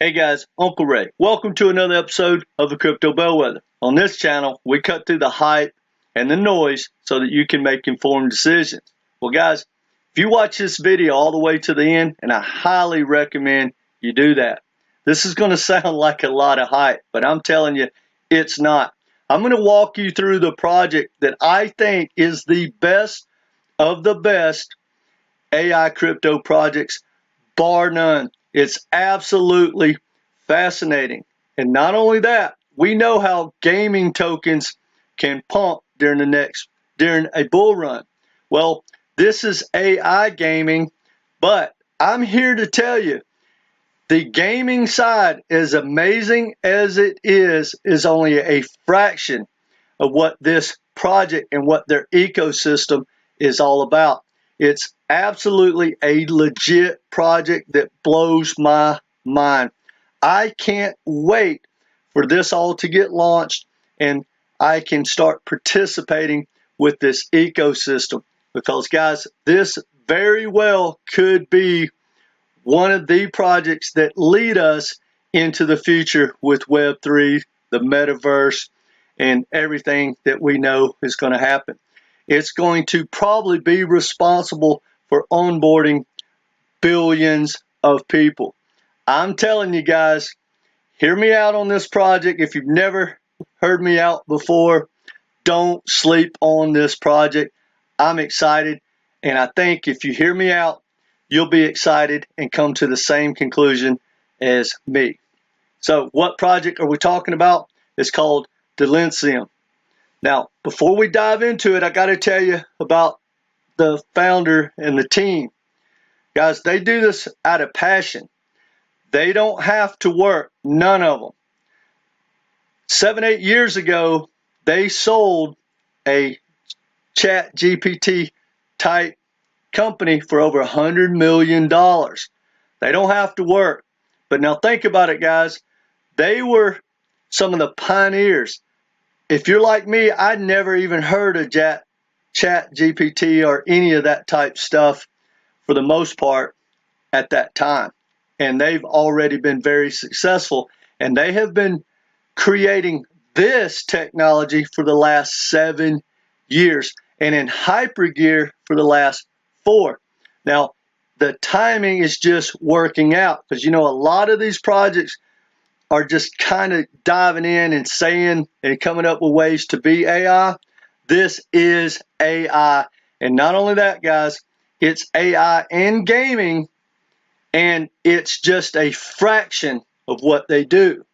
Hey guys, Uncle Ray. Welcome to another episode of the Crypto Bellwether. On this channel, we cut through the hype and the noise so that you can make informed decisions. Well guys, if you watch this video all the way to the end, and I highly recommend you do that. This is going to sound like a lot of hype, but I'm telling you, it's not. I'm going to walk you through the project that I think is the best of the best AI crypto projects, bar none. It's absolutely fascinating. And not only that, we know how gaming tokens can pump during a bull run. Well, this is AI gaming, but I'm here to tell you the gaming side, as amazing as it is only a fraction of what this project and what their ecosystem is all about. It's absolutely a legit project that blows my mind. I can't wait for this all to get launched and I can start participating with this ecosystem, because guys, this very well could be one of the projects that lead us into the future with Web3, the metaverse, and everything that we know is going to happen. It's going to probably be responsible for onboarding billions of people. I'm telling you guys, hear me out on this project. If you've never heard me out before, don't sleep on this project. I'm excited, and I think if you hear me out, you'll be excited and come to the same conclusion as me. So what project are we talking about? It's called Delysium. Now, before we dive into it, I got to tell you about the founder and the team. Guys, they do this out of passion. They don't have to work, none of them. 7-8 years ago, they sold a chat GPT type company for over $100 million. They don't have to work. But now think about it, guys. They were some of the pioneers. If you're like me, I'd never even heard of chat GPT or any of that type stuff for the most part at that time. And they've already been very successful. And they have been creating this technology for the last 7 years, and in hypergear for the last 4. Now, the timing is just working out, because you know a lot of these projects are just kind of diving in and saying and coming up with ways to be AI. This is AI. And not only that, guys, it's AI and gaming, and it's just a fraction of what they do.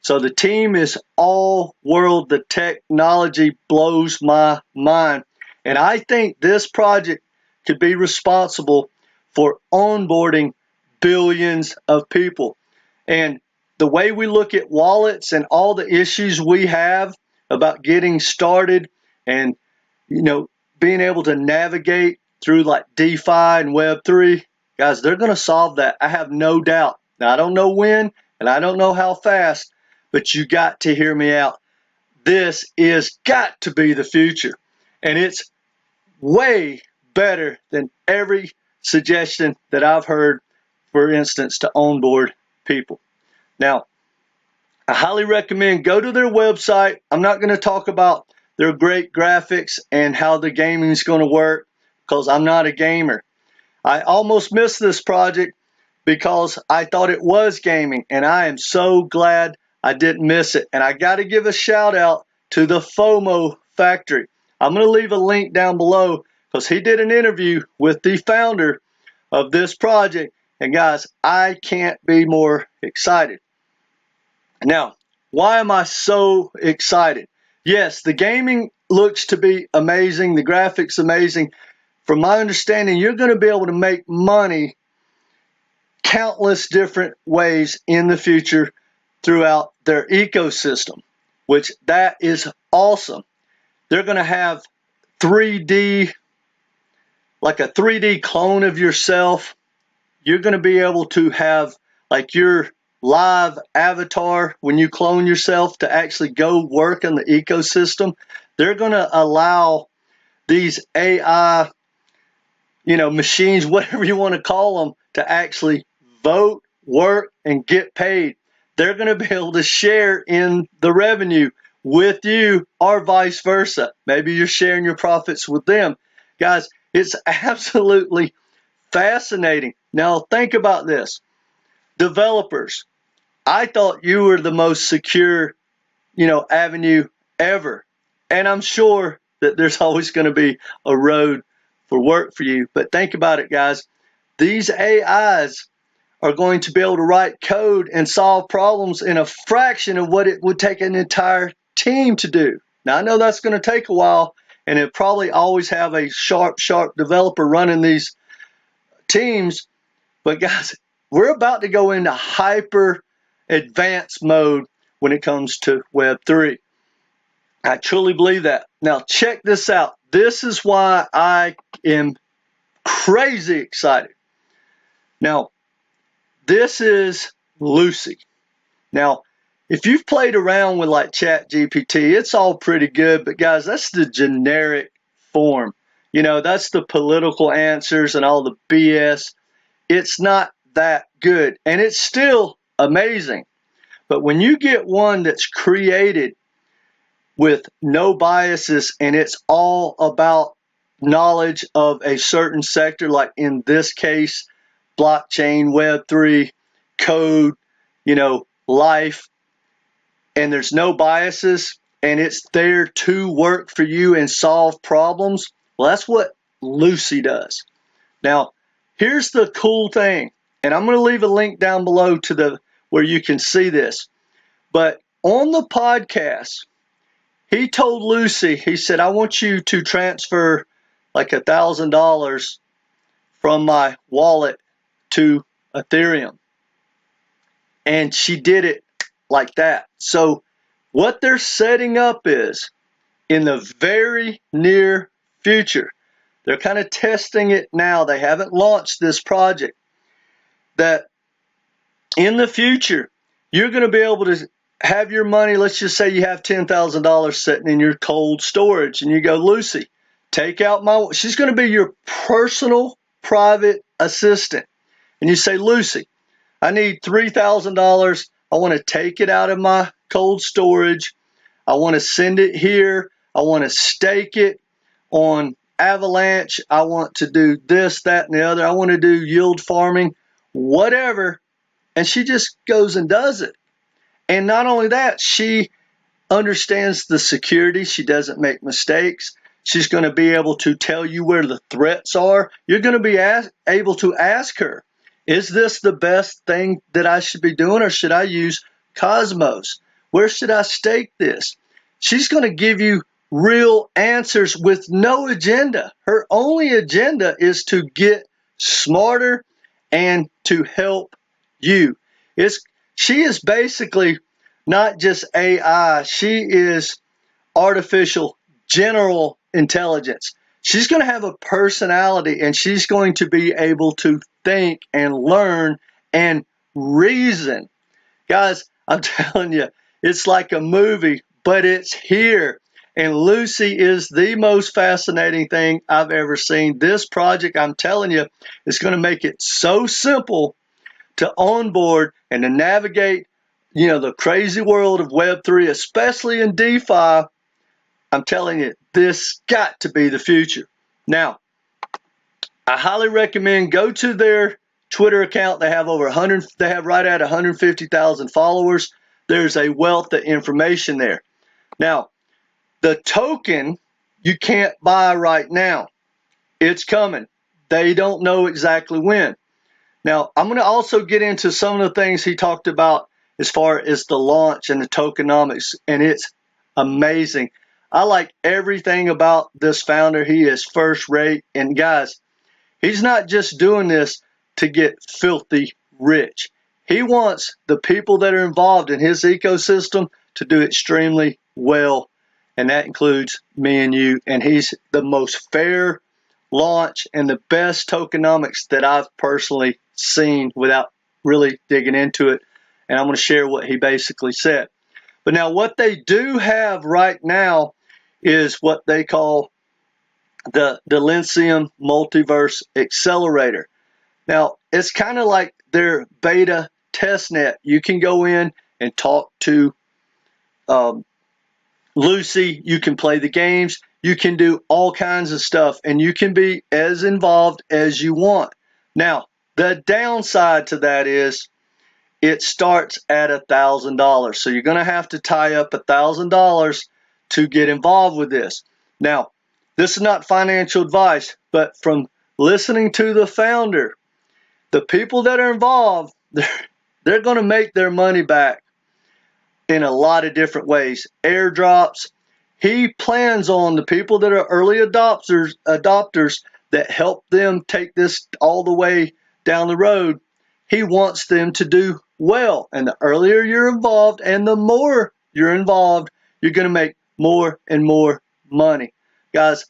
So the team is all world. The technology blows my mind. And I think this project could be responsible for onboarding billions of people. And the way we look at wallets and all the issues we have about getting started and, you know, being able to navigate through like DeFi and Web3, guys, they're going to solve that. I have no doubt. Now, I don't know when and I don't know how fast, but you got to hear me out. This is got to be the future. And it's way better than every suggestion that I've heard, for instance, to onboard people. Now, I highly recommend go to their website. I'm not going to talk about their great graphics and how the gaming is going to work, because I'm not a gamer. I almost missed this project because I thought it was gaming, and I am so glad I didn't miss it. And I got to give a shout out to the FOMO Factory. I'm going to leave a link down below, because he did an interview with the founder of this project. And guys, I can't be more excited. Now, why am I so excited? Yes, the gaming looks to be amazing. The graphics amazing. From my understanding, you're going to be able to make money countless different ways in the future throughout their ecosystem, which that is awesome. They're going to have 3D, like a 3D clone of yourself. You're going to be able to have like your live avatar when you clone yourself to actually go work in the ecosystem. They're going to allow these AI, machines, whatever you want to call them, to actually vote work and get paid. They're going to be able to share in the revenue with you or vice versa. Maybe you're sharing your profits with them. Guys, it's absolutely fascinating. Now think about this. Developers, I thought you were the most secure, avenue ever. And I'm sure that there's always going to be a road for work for you. But think about it, guys. These AIs are going to be able to write code and solve problems in a fraction of what it would take an entire team to do. Now, I know that's going to take a while, and it probably always have a sharp developer running these teams. But guys, we're about to go into hyper advanced mode when it comes to Web3. I truly believe that. Now, check this out. This is why I am crazy excited. Now, this is Lucy. Now, if you've played around with like ChatGPT, it's all pretty good, but guys, that's the generic form. That's the political answers and all the BS. It's not that good, and it's still amazing. But when you get one that's created with no biases and it's all about knowledge of a certain sector, like in this case, blockchain, Web3, code, life, and there's no biases, and it's there to work for you and solve problems, well, that's what Lucy does. Now, here's the cool thing, and I'm going to leave a link down below to where you can see this. But on the podcast, he told Lucy, he said, I want you to transfer like $1,000 from my wallet to Ethereum. And she did it like that. So what they're setting up is, in the very near future, they're kind of testing it now. They haven't launched this project. That in the future, you're going to be able to have your money. Let's just say you have $10,000 sitting in your cold storage, and you go, Lucy, take out my. She's going to be your personal private assistant. And you say, Lucy, I need $3,000. I want to take it out of my cold storage. I want to send it here. I want to stake it on Avalanche. I want to do this, that, and the other. I want to do yield farming, whatever. And she just goes and does it. And not only that, she understands the security. She doesn't make mistakes. She's going to be able to tell you where the threats are. You're going to be able to ask her, is this the best thing that I should be doing, or should I use Cosmos? Where should I stake this? She's going to give you real answers with no agenda. Her only agenda is to get smarter and to help you. She is basically not just AI. She is artificial general intelligence. She's going to have a personality, and she's going to be able to think and learn and reason. Guys, I'm telling you, it's like a movie, but it's here. And Lucy is the most fascinating thing I've ever seen. This project, I'm telling you, is going to make it so simple to onboard and to navigate, the crazy world of Web3, especially in DeFi. I'm telling you, this got to be the future. Now, I highly recommend go to their Twitter account. They have they have right at 150,000 followers. There's a wealth of information there. Now, the token you can't buy right now. It's coming. They don't know exactly when. Now, I'm going to also get into some of the things he talked about as far as the launch and the tokenomics, and it's amazing. I like everything about this founder. He is first rate. And guys, he's not just doing this to get filthy rich. He wants the people that are involved in his ecosystem to do extremely well. And that includes me and you. And he's the most fair launch and the best tokenomics that I've personally seen without really digging into it. And I'm going to share what he basically said. But now what they do have right now is what they call the Delysium Multiverse Accelerator. Now, it's kind of like their beta test net. You can go in and talk to Lucy. You can play the games. You can do all kinds of stuff, and you can be as involved as you want. Now, the downside to that is it starts at $1,000. So you're going to have to tie up $1,000 to get involved with this. Now, this is not financial advice, but from listening to the founder, the people that are involved, they're going to make their money back in a lot of different ways. Airdrops. He plans on the people that are early adopters that help them take this all the way down the road. He wants them to do well. And the earlier you're involved and the more you're involved, you're going to make more and more money. Guys,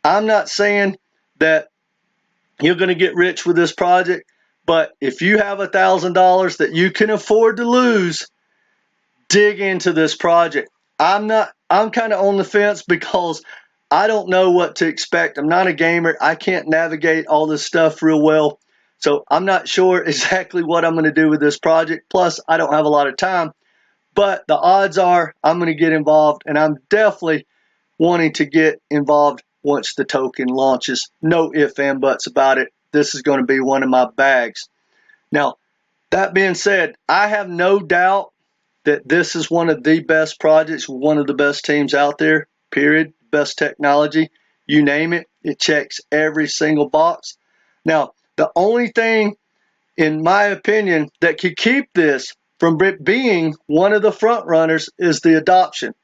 I'm not saying that you're going to get rich with this project, but if you have $1,000 that you can afford to lose, dig into this project. I'm kind of on the fence because I don't know what to expect. I'm not a gamer. I can't navigate all this stuff real well. So I'm not sure exactly what I'm going to do with this project. Plus, I don't have a lot of time. But the odds are I'm going to get involved, and I'm definitely wanting to get involved once the token launches. No ifs and buts about it. This is going to be one of my bags. Now, that being said, I have no doubt that this is one of the best projects, one of the best teams out there, period. Best technology, you name it. It checks every single box. Now, the only thing, in my opinion, that could keep this from being one of the front runners is the adoption.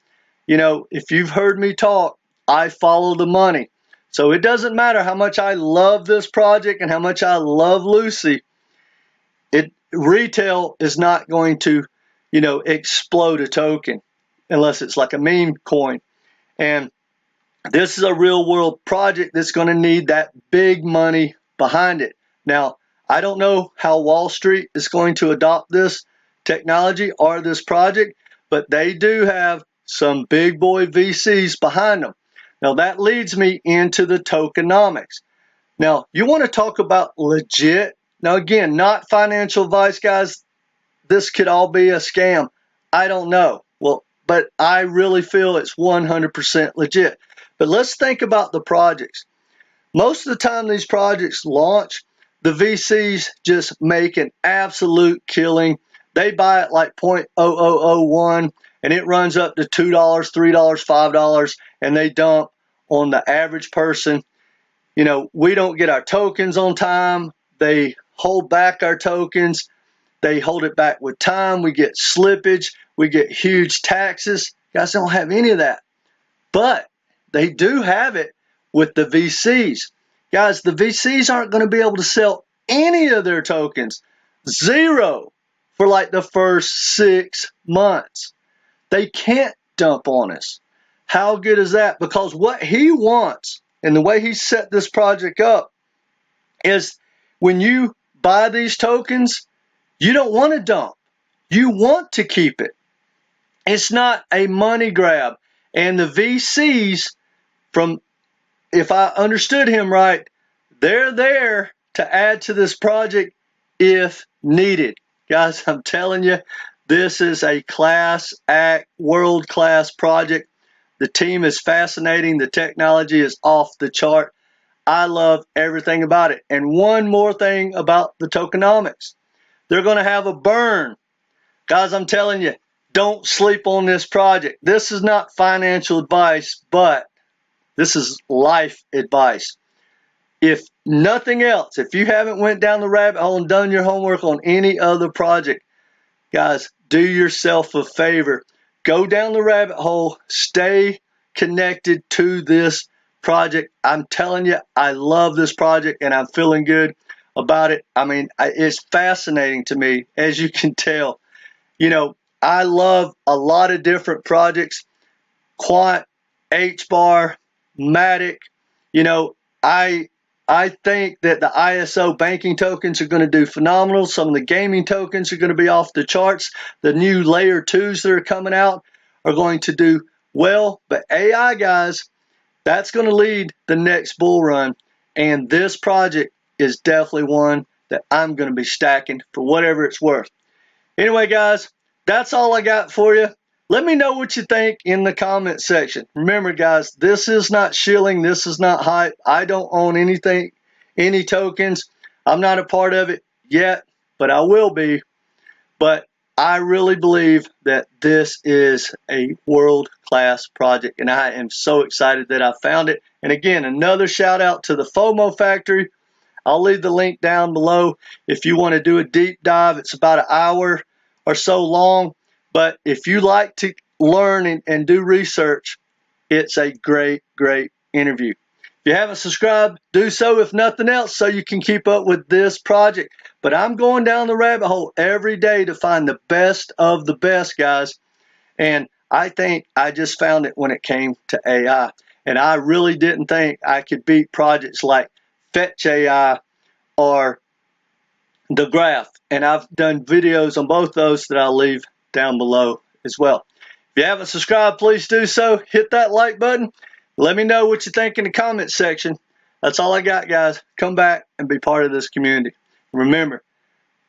You know, if you've heard me talk, I follow the money. So it doesn't matter how much I love this project and how much I love Lucy. Retail is not going to, explode a token unless it's like a meme coin. And this is a real world project that's going to need that big money behind it. Now, I don't know how Wall Street is going to adopt this technology or this project, but they do have some big boy VCs behind them. Now, that leads me into the tokenomics. Now, you want to talk about legit. Now, again, not financial advice, guys. This could all be a scam. I don't know. Well, but I really feel it's 100% legit. But let's think about the projects. Most of the time these projects launch, the VCs just make an absolute killing. They buy it like 0.0001 and it runs up to $2, $3, $5, and they dump on the average person. We don't get our tokens on time. They hold back our tokens. They hold it back with time. We get slippage. We get huge taxes. Guys don't have any of that. But they do have it with the VCs. Guys, the VCs aren't going to be able to sell any of their tokens. Zero for like the first 6 months. They can't dump on us. How good is that? Because what he wants and the way he set this project up is when you buy these tokens, you don't want to dump. You want to keep it. It's not a money grab. And the VCs, if I understood him right, they're there to add to this project if needed. Guys, I'm telling you, this is a class act, world-class project. The team is fascinating. The technology is off the chart. I love everything about it. And one more thing about the tokenomics. They're going to have a burn. Guys, I'm telling you, don't sleep on this project. This is not financial advice, but this is life advice. If nothing else, if you haven't went down the rabbit hole and done your homework on any other project, guys, do yourself a favor. Go down the rabbit hole. Stay connected to this project. I'm telling you, I love this project and I'm feeling good about it. I mean, it's fascinating to me, as you can tell. I love a lot of different projects. Quant, HBAR, MATIC. I think that the ISO banking tokens are going to do phenomenal. Some of the gaming tokens are going to be off the charts. The new layer 2s that are coming out are going to do well. But AI, guys, that's going to lead the next bull run. And this project is definitely one that I'm going to be stacking for whatever it's worth. Anyway, guys, that's all I got for you. Let me know what you think in the comment section. Remember, guys, this is not shilling. This is not hype. I don't own anything, any tokens. I'm not a part of it yet, but I will be. But I really believe that this is a world-class project, and I am so excited that I found it. And again, another shout out to the FOMO Factory. I'll leave the link down below if you want to do a deep dive. It's about an hour or so long, but if you like to learn and do research, it's a great interview. If you haven't subscribed, do so if nothing else so you can keep up with this project. But I'm going down the rabbit hole every day to find the best of the best, guys. And I think I just found it when it came to AI. And I really didn't think I could beat projects like Fetch.ai or the Graph, and I've done videos on both those that I'll leave down below as well. If you haven't subscribed, please do so. Hit that like button. Let me know what you think in the comment section. That's all I got, guys. Come back and be part of this community. Remember,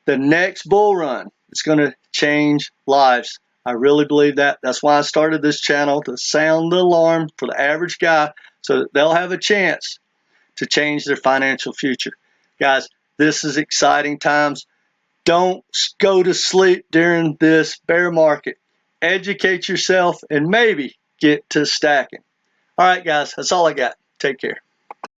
the next bull run is going to change lives. I really believe that. That's why I started this channel, to sound the alarm for the average guy so that they'll have a chance to change their financial future. Guys, this is exciting times. Don't go to sleep during this bear market. Educate yourself and maybe get to stacking. All right, guys, that's all I got. Take care.